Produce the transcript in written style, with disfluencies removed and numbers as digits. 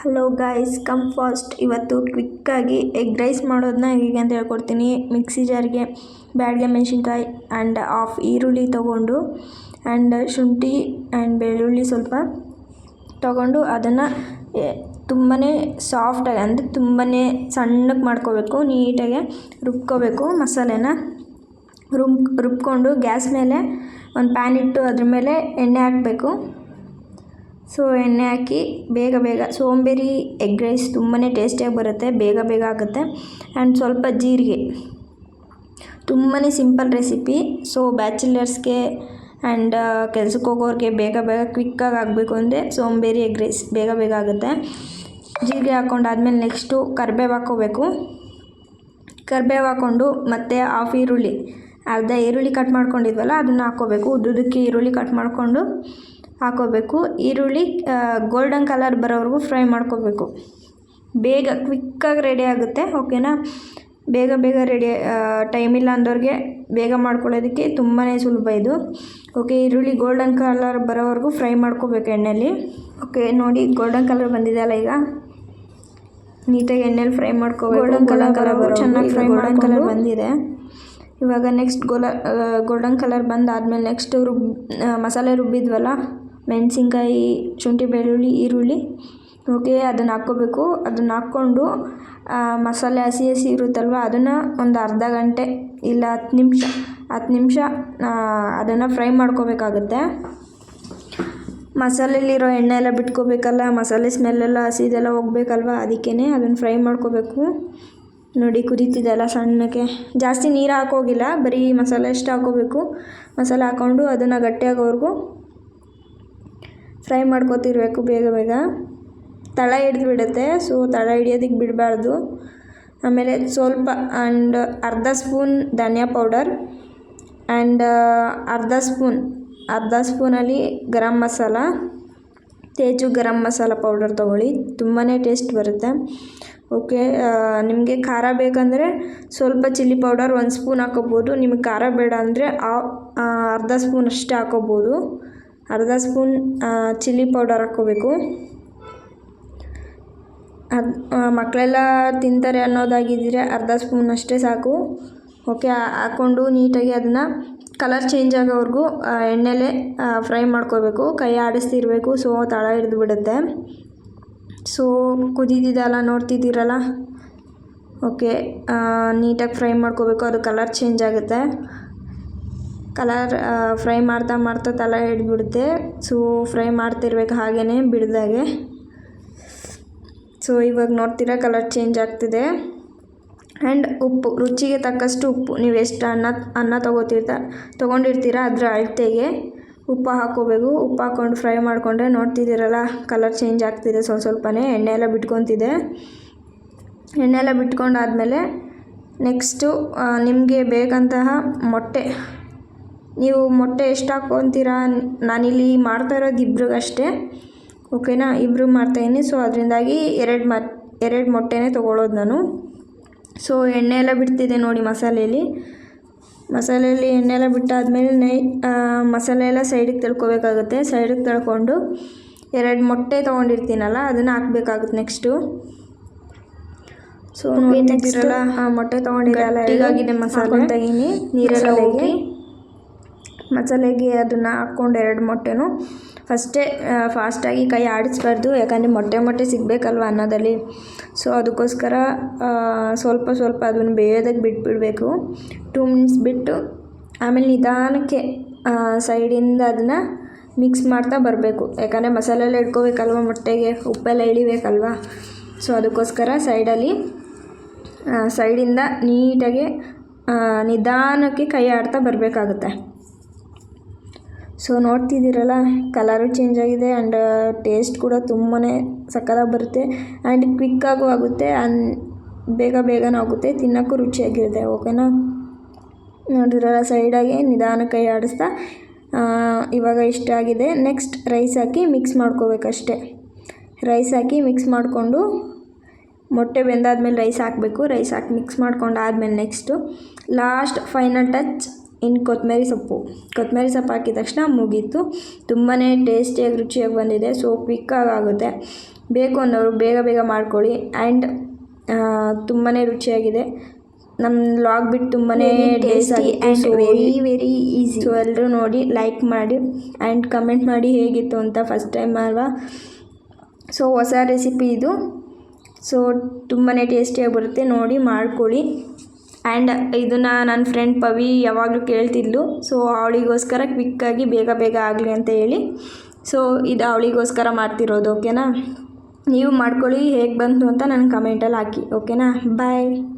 Hello guys, come fast. ಇವತ್ತು ಕ್ವಿಕ್ಕಾಗಿ egg rice ಮಾಡೋದನ್ನ ಹೇಗೆ ಅಂತ ಹೇಳ್ಕೊಡ್ತೀನಿ. ಮಿಕ್ಸಿ ಜಾರಿಗೆ ಬ್ಯಾಡಗೆ ಮೆಣಸಿನ್ಕಾಯಿ ಆ್ಯಂಡ್ ಹಾಫ್ ಈರುಳ್ಳಿ ತೊಗೊಂಡು ಆ್ಯಂಡ್ ಶುಂಠಿ ಆ್ಯಂಡ್ ಬೆಳ್ಳುಳ್ಳಿ ಸ್ವಲ್ಪ ತೊಗೊಂಡು ಅದನ್ನು ತುಂಬಾ ಸಾಫ್ಟಾಗಿ ಅಂದರೆ ತುಂಬಾ ಸಣ್ಣಕ್ಕೆ ಮಾಡ್ಕೋಬೇಕು. ನೀಟಾಗಿ ರುಬ್ಕೋಬೇಕು. ಮಸಾಲೆನ ರುಬ್ಕೊಂಡು ಗ್ಯಾಸ್ ಮೇಲೆ ಒಂದು ಪ್ಯಾನ್ ಇಟ್ಟು ಅದ್ರ ಮೇಲೆ ಎಣ್ಣೆ ಹಾಕಬೇಕು. ಸೊ ಎಣ್ಣೆ ಹಾಕಿ ಬೇಗ ಸೋಂಬೇರಿ ಎಗ್ ರೈಸ್ ತುಂಬಾ ಟೇಸ್ಟಿಯಾಗಿ ಬರುತ್ತೆ, ಬೇಗ ಆಗುತ್ತೆ. ಆ್ಯಂಡ್ ಸ್ವಲ್ಪ ಜೀರಿಗೆ, ತುಂಬಾ ಸಿಂಪಲ್ ರೆಸಿಪಿ. ಸೊ ಬ್ಯಾಚುಲರ್ಸ್ಗೆ ಆ್ಯಂಡ್ ಕೆಲ್ಸಕ್ಕೆ ಹೋಗೋರಿಗೆ ಬೇಗ ಕ್ವಿಕ್ಕಾಗಿ ಆಗಬೇಕು ಅಂದರೆ ಸೋಂಬೇರಿ ಎಗ್ ರೈಸ್ ಬೇಗ ಆಗುತ್ತೆ. ಜೀರಿಗೆ ಹಾಕ್ಕೊಂಡಾದ್ಮೇಲೆ ನೆಕ್ಸ್ಟು ಕರಿಬೇವು ಹಾಕ್ಕೋಬೇಕು. ಕರಿಬೇವು ಹಾಕ್ಕೊಂಡು ಮತ್ತು ಹಾಫ್ ಅರ್ಧ ಈರುಳ್ಳಿ ಕಟ್ ಮಾಡ್ಕೊಂಡಿದ್ವಲ್ಲ ಅದನ್ನು ಹಾಕ್ಕೋಬೇಕು. ಉದ್ದುದಕ್ಕೆ ಈರುಳ್ಳಿ ಕಟ್ ಮಾಡಿಕೊಂಡು ಹಾಕ್ಕೋಬೇಕು. ಈರುಳ್ಳಿ ಗೋಲ್ಡನ್ ಕಲರ್ ಬರೋವರೆಗೂ ಫ್ರೈ ಮಾಡ್ಕೋಬೇಕು. ಬೇಗ ಕ್ವಿಕ್ಕಾಗಿ ರೆಡಿ ಆಗುತ್ತೆ. ಓಕೆನಾ? ಬೇಗ ರೆಡಿ, ಟೈಮ್ ಇಲ್ಲ ಅಂದವ್ರಿಗೆ ಬೇಗ ಮಾಡ್ಕೊಳ್ಳೋದಕ್ಕೆ ತುಂಬಾ ಸುಲಭ ಇದು. ಓಕೆ, ಈರುಳ್ಳಿ ಗೋಲ್ಡನ್ ಕಲರ್ ಬರೋವರೆಗೂ ಫ್ರೈ ಮಾಡ್ಕೋಬೇಕು ಎಣ್ಣೆಯಲ್ಲಿ. ಓಕೆ ನೋಡಿ, ಗೋಲ್ಡನ್ ಕಲರ್ ಬಂದಿದೆ ಅಲ್ಲ, ಈಗ ನೀಟಾಗಿ ಎಣ್ಣೆಲಿ ಫ್ರೈ ಮಾಡ್ಕೋಬೇಕು. ಗೋಲ್ಡನ್ ಕಲರ್ ಚೆನ್ನಾಗಿ ಫ್ರೈ ಗೋಲ್ಡನ್ ಕಲರ್ ಬಂದಿದೆ. ಇವಾಗ ನೆಕ್ಸ್ಟ್ ಗೋಲ್ಡನ್ ಕಲರ್ ಬಂದಾದಮೇಲೆ ನೆಕ್ಸ್ಟ್ ಮಸಾಲೆ ರುಬ್ಬಿದ್ವಲ್ಲ, ಮೆಣಸಿನ್ಕಾಯಿ, ಶುಂಠಿ, ಬೆಳ್ಳುಳ್ಳಿ, ಈರುಳ್ಳಿ, ಓಕೆ, ಅದನ್ನು ಹಾಕ್ಕೋಬೇಕು. ಅದನ್ನು ಹಾಕ್ಕೊಂಡು ಮಸಾಲೆ ಹಸಿ ಇರುತ್ತಲ್ವ ಅದನ್ನು ಒಂದು ಅರ್ಧ ಗಂಟೆ ಇಲ್ಲ 10 ನಿಮಿಷ ಅದನ್ನು ಫ್ರೈ ಮಾಡ್ಕೋಬೇಕಾಗುತ್ತೆ. ಮಸಾಲೆಯಲ್ಲಿರೋ ಎಣ್ಣೆ ಎಲ್ಲ ಬಿಟ್ಕೋಬೇಕಲ್ಲ, ಮಸಾಲೆ ಸ್ಮೆಲ್ಲೆಲ್ಲ ಹಸಿದೆಲ್ಲ ಹೋಗ್ಬೇಕಲ್ವ, ಅದಕ್ಕೇ ಅದನ್ನು ಫ್ರೈ ಮಾಡ್ಕೋಬೇಕು. ನೋಡಿ ಕುದೀತಿದೆಲ್ಲ ಸಣ್ಣಕ್ಕೆ, ಜಾಸ್ತಿ ನೀರು ಹಾಕೋಗಿಲ್ಲ, ಬರೀ ಮಸಾಲೆ ಅಷ್ಟು ಹಾಕೋಬೇಕು. ಮಸಾಲೆ ಹಾಕ್ಕೊಂಡು ಅದನ್ನು ಗಟ್ಟಿಯಾಗೋವರೆಗೂ ಫ್ರೈ ಮಾಡ್ಕೋತಿರ್ಬೇಕು. ಬೇಗ ತಳ ಹಿಡ್ದು ಬಿಡುತ್ತೆ. ಸೊ ತಳ ಹಿಡಿಯೋದಕ್ಕೆ ಬಿಡಬಾರ್ದು. ಆಮೇಲೆ ಸ್ವಲ್ಪ ಆ್ಯಂಡ್ ಅರ್ಧ ಸ್ಪೂನ್ ಧನಿಯಾ ಪೌಡರ್ ಆ್ಯಂಡ್ ಅರ್ಧ ಸ್ಪೂನಲ್ಲಿ ಗರಂ ಮಸಾಲ, ತೇಜು ಗರಂ ಮಸಾಲ ಪೌಡರ್ ತೊಗೊಳ್ಳಿ, ತುಂಬಾ ಟೇಸ್ಟ್ ಬರುತ್ತೆ. ಓಕೆ, ನಿಮಗೆ ಖಾರ ಬೇಕಂದರೆ ಸ್ವಲ್ಪ ಚಿಲ್ಲಿ ಪೌಡರ್ 1 ಸ್ಪೂನ್ ಹಾಕೋಬೋದು. ನಿಮಗೆ ಖಾರ ಬೇಡ ಅಂದರೆ ಅರ್ಧ ಸ್ಪೂನ್ ಅಷ್ಟೇ ಹಾಕೋಬೋದು. ಅರ್ಧ ಸ್ಪೂನ್ ಚಿಲ್ಲಿ ಪೌಡರ್ ಹಾಕ್ಕೋಬೇಕು. ಮಕ್ಕಳೆಲ್ಲ ತಿಂತಾರೆ ಅನ್ನೋದಾಗಿದ್ದರೆ ಅರ್ಧ ಸ್ಪೂನ್ ಅಷ್ಟೇ ಸಾಕು. ಓಕೆ, ಹಾಕ್ಕೊಂಡು ನೀಟಾಗಿ ಅದನ್ನು ಕಲರ್ ಚೇಂಜ್ ಆಗೋವರೆಗೂ ಎಣ್ಣೆಲೆ ಫ್ರೈ ಮಾಡ್ಕೋಬೇಕು. ಕೈ ಆಡಿಸ್ತಿರ್ಬೇಕು, ಸೊ ತಳ ಹಿಡಿದು ಬಿಡುತ್ತೆ. ಸೊ ಕುದೀತಿದೆಲ್ಲ ನೋಡ್ತಿದ್ದೀರಲ್ಲ. ಓಕೆ, ನೀಟಾಗಿ ಫ್ರೈ ಮಾಡ್ಕೋಬೇಕು. ಅದು ಕಲರ್ ಚೇಂಜ್ ಆಗುತ್ತೆ. ಫ್ರೈ ಮಾಡ್ತಾ ತಳ ಹಿಡಿದ್ಬಿಡುತ್ತೆ. ಸೊ ಫ್ರೈ ಮಾಡ್ತಿರ್ಬೇಕು ಹಾಗೇ ಬಿಡ್ದಾಗೆ. ಸೊ ಇವಾಗ ನೋಡ್ತೀರಾ ಕಲರ್ ಚೇಂಜ್ ಆಗ್ತಿದೆ. ಆ್ಯಂಡ್ ಉಪ್ಪು, ರುಚಿಗೆ ತಕ್ಕಷ್ಟು ಉಪ್ಪು. ನೀವು ಎಷ್ಟು ಅನ್ನ ತೊಗೊಂಡಿರ್ತೀರ ಅದರ ಅಳತೆಗೆ ಉಪ್ಪು ಹಾಕ್ಕೋಬೇಕು. ಉಪ್ಪು ಹಾಕ್ಕೊಂಡು ಫ್ರೈ ಮಾಡಿಕೊಂಡ್ರೆ ನೋಡ್ತಿದ್ದೀರಲ್ಲ ಕಲರ್ ಚೇಂಜ್ ಆಗ್ತಿದೆ ಸ್ವಲ್ಪನೇ. ಎಣ್ಣೆ ಎಲ್ಲ ಬಿಟ್ಕೊತಿದೆ. ಎಣ್ಣೆ ಎಲ್ಲ ಬಿಟ್ಕೊಂಡಾದ್ಮೇಲೆ ನೆಕ್ಸ್ಟು ನಿಮಗೆ ಬೇಕಂತಹ ಮೊಟ್ಟೆ, ನೀವು ಮೊಟ್ಟೆ ಎಷ್ಟು ಹಾಕ್ಕೊತೀರಾ, ನಾನಿಲ್ಲಿ ಮಾಡ್ತಾ ಇರೋದು ಇಬ್ರಿಗಷ್ಟೇ. ಓಕೆನಾ? ಇಬ್ಬರು ಮಾಡ್ತಾಯಿದ್ದೀನಿ. ಸೊ ಅದರಿಂದಾಗಿ 2 ಮೊಟ್ಟೆನೇ ತೊಗೊಳ್ಳೋದು ನಾನು. ಸೊ ಎಣ್ಣೆ ಎಲ್ಲ ಬಿಡ್ತಿದೆ ನೋಡಿ ಮಸಾಲೆಯಲ್ಲಿ ಎಣ್ಣೆ ಎಲ್ಲ ಬಿಟ್ಟಾದಮೇಲೆ ಮಸಾಲೆ ಎಲ್ಲ ಸೈಡಿಗೆ ತಳ್ಕೊಬೇಕಾಗುತ್ತೆ. ಸೈಡಿಗೆ ತಳ್ಕೊಂಡು 2 ಮೊಟ್ಟೆ ತೊಗೊಂಡಿರ್ತೀನಲ್ಲ ಅದನ್ನು ಹಾಕ್ಬೇಕಾಗುತ್ತೆ ನೆಕ್ಸ್ಟು. ಸೊ ನೋಡ್ತಿದ್ದೀರಲ್ಲ, ಮೊಟ್ಟೆ ತೊಗೊಂಡಿರಲ್ಲ, ಹೀಗಾಗಿದೆ ಮಸಾಲೆ. ತೆಗೀನಿ ನೀರೆಲ್ಲ ಹೋಗಿ ಮಸಾಲೆಗೆ ಅದನ್ನು ಹಾಕ್ಕೊಂಡು 2 ಮೊಟ್ಟೆನೂ ಫಸ್ಟೇ ಫಾಸ್ಟಾಗಿ ಕೈ ಆಡಿಸ್ಬಾರ್ದು, ಯಾಕಂದರೆ ಮೊಟ್ಟೆ ಸಿಗಬೇಕಲ್ವ ಅನ್ನೋದಲ್ಲಿ. ಸೊ ಅದಕ್ಕೋಸ್ಕರ ಸ್ವಲ್ಪ ಅದನ್ನು ಬೇಯೋದಕ್ಕೆ ಬಿಟ್ಬಿಡಬೇಕು. 2 ಮಿನಿಟ್ಸ್ ಬಿಟ್ಟು ಆಮೇಲೆ ನಿಧಾನಕ್ಕೆ ಸೈಡಿಂದ ಅದನ್ನು ಮಿಕ್ಸ್ ಮಾಡ್ತಾ ಬರಬೇಕು. ಯಾಕಂದರೆ ಮಸಾಲೆ ಎಲ್ಲ ಇಟ್ಕೋಬೇಕಲ್ವ, ಮೊಟ್ಟೆಗೆ ಉಪ್ಪೆಲ್ಲ ಇಳಿಬೇಕಲ್ವ. ಸೊ ಅದಕ್ಕೋಸ್ಕರ ಸೈಡಿಂದ ನೀಟಾಗಿ ನಿಧಾನಕ್ಕೆ ಕೈ ಆಡ್ತಾ ಬರಬೇಕಾಗುತ್ತೆ. ಸೊ ನೋಡ್ತಿದ್ದೀರಲ್ಲ ಕಲರು ಚೇಂಜ್ ಆಗಿದೆ ಆ್ಯಂಡ್ ಟೇಸ್ಟ್ ಕೂಡ ತುಂಬಾ ಸಕ್ಕತ್ತಾಗಿ ಬರುತ್ತೆ. ಆ್ಯಂಡ್ ಕ್ವಿಕ್ಕಾಗೂ ಆಗುತ್ತೆ, ಬೇಗನೂ ಆಗುತ್ತೆ, ತಿನ್ನೋಕ್ಕೂ ರುಚಿಯಾಗಿರುತ್ತೆ. ಓಕೆನಾ? ನೋಡಿದ್ರಲ್ಲ ಸೈಡಾಗಿ ನಿಧಾನ ಕೈ ಆಡಿಸ್ತಾ ಇವಾಗ ಇಷ್ಟ ಆಗಿದೆ. ನೆಕ್ಸ್ಟ್ ರೈಸ್ ಹಾಕಿ ಮಿಕ್ಸ್ ಮಾಡ್ಕೋಬೇಕಷ್ಟೆ. ರೈಸ್ ಹಾಕಿ ಮಿಕ್ಸ್ ಮಾಡಿಕೊಂಡು ಮೊಟ್ಟೆ ಬೆಂದಾದ್ಮೇಲೆ ರೈಸ್ ಹಾಕಬೇಕು. ರೈಸ್ ಹಾಕಿ ಮಿಕ್ಸ್ ಮಾಡ್ಕೊಂಡಾದ್ಮೇಲೆ ನೆಕ್ಸ್ಟು ಲಾಸ್ಟ್ ಫೈನಲ್ ಟಚ್ ಇನ್ನು ಕೊತ್ತಂಬರಿ ಸೊಪ್ಪು ಹಾಕಿದ ತಕ್ಷಣ ಮುಗೀತು. ತುಂಬಾ ಟೇಸ್ಟಿಯಾಗಿ ರುಚಿಯಾಗಿ ಬಂದಿದೆ. ಸೊ ಕ್ವಿಕ್ಕಾಗಿ ಆಗುತ್ತೆ. ಬೇಕು ಅನ್ನೋರು ಬೇಗ ಬೇಗ ಮಾಡ್ಕೊಳ್ಳಿ. ಆ್ಯಂಡ್ ತುಂಬಾ ರುಚಿಯಾಗಿದೆ. ನಮ್ಮ ಲಾಗ್ ಬಿಟ್ಟು ತುಂಬಾ days and very easy. So ಎಲ್ಲರೂ ನೋಡಿ, ಲೈಕ್ ಮಾಡಿ ಆ್ಯಂಡ್ ಕಮೆಂಟ್ ಮಾಡಿ ಹೇಗಿತ್ತು ಅಂತ. ಫಸ್ಟ್ ಟೈಮ್ ಅಲ್ವಾ, ಸೊ ಹೊಸ ರೆಸಿಪಿ ಇದು. ಸೊ ತುಂಬಾ ಟೇಸ್ಟಿಯಾಗಿ ಬರುತ್ತೆ, ನೋಡಿ ಮಾಡ್ಕೊಳ್ಳಿ. ಆ್ಯಂಡ್ ಇದನ್ನು ನನ್ನ ಫ್ರೆಂಡ್ ಪವಿ ಯಾವಾಗಲೂ ಕೇಳ್ತಿದ್ಲು. ಸೊ ಅವಳಿಗೋಸ್ಕರ ಕ್ವಿಕ್ಕಾಗಿ ಬೇಗ ಬೇಗ ಆಗಲಿ ಅಂತ ಹೇಳಿ, ಸೊ ಇದು ಅವಳಿಗೋಸ್ಕರ ಮಾಡ್ತಿರೋದು. ಓಕೆನಾ? ನೀವು ಮಾಡ್ಕೊಳ್ಳಿ, ಹೇಗೆ ಬಂತು ಅಂತ ನನಗೆ ಕಮೆಂಟಲ್ಲಿ ಹಾಕಿ. ಓಕೆನಾ? ಬಾಯ್.